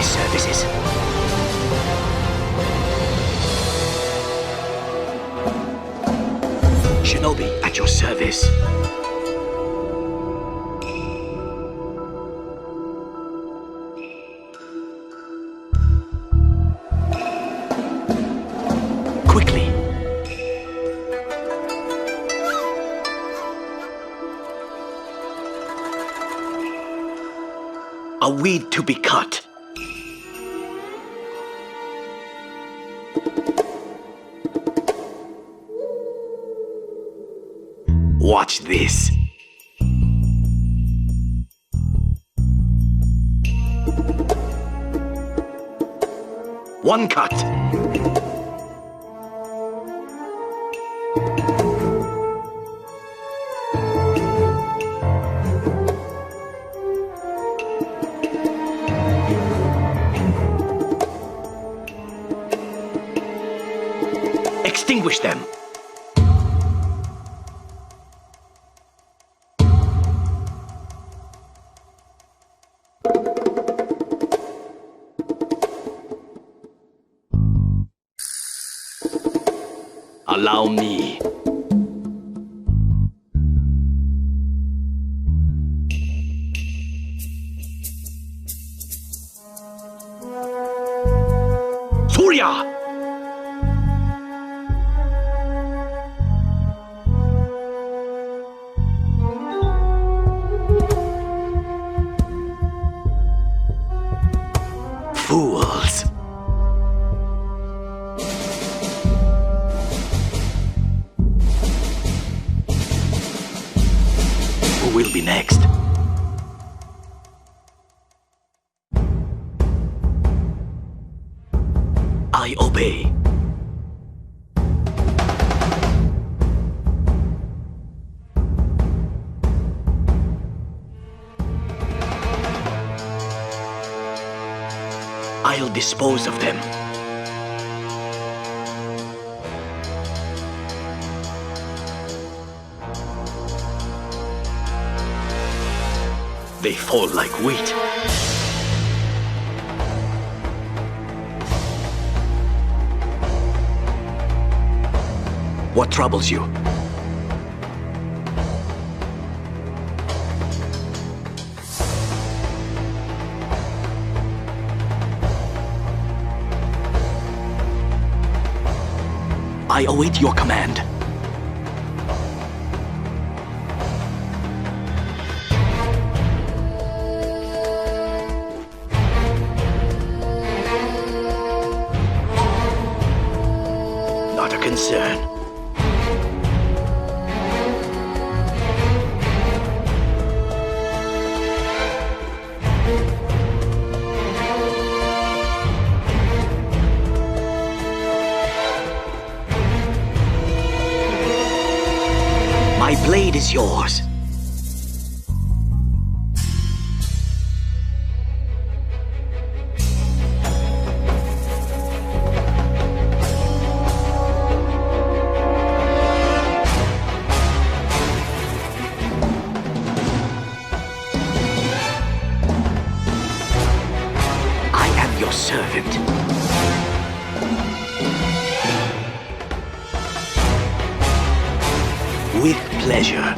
services. Shinobi at your service. Quickly. A weed to be cut. Watch this. One cut. Extinguish them. Allow me. Surya! Fools. Who will be next? I obey. I'll dispose of them. They fall like wheat. What troubles you? I await your command. Not a concern. My blade is yours. I am your servant. With pleasure.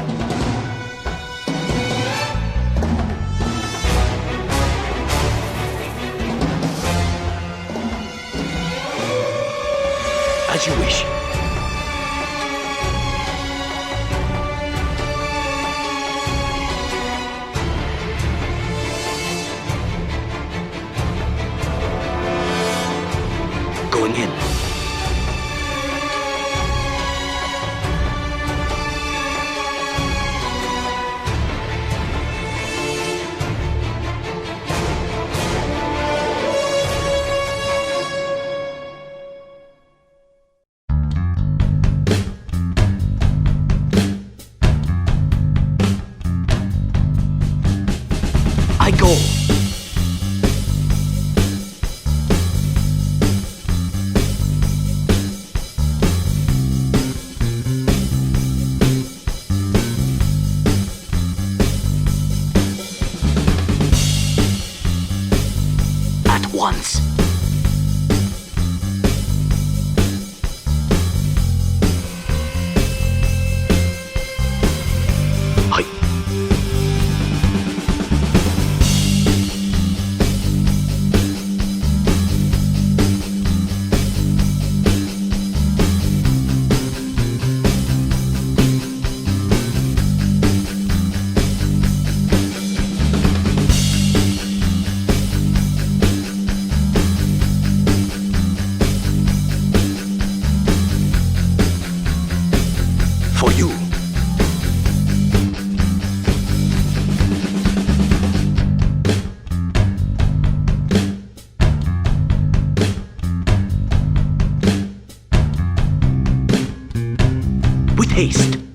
As you wish. Going in. I go. At for you. With haste.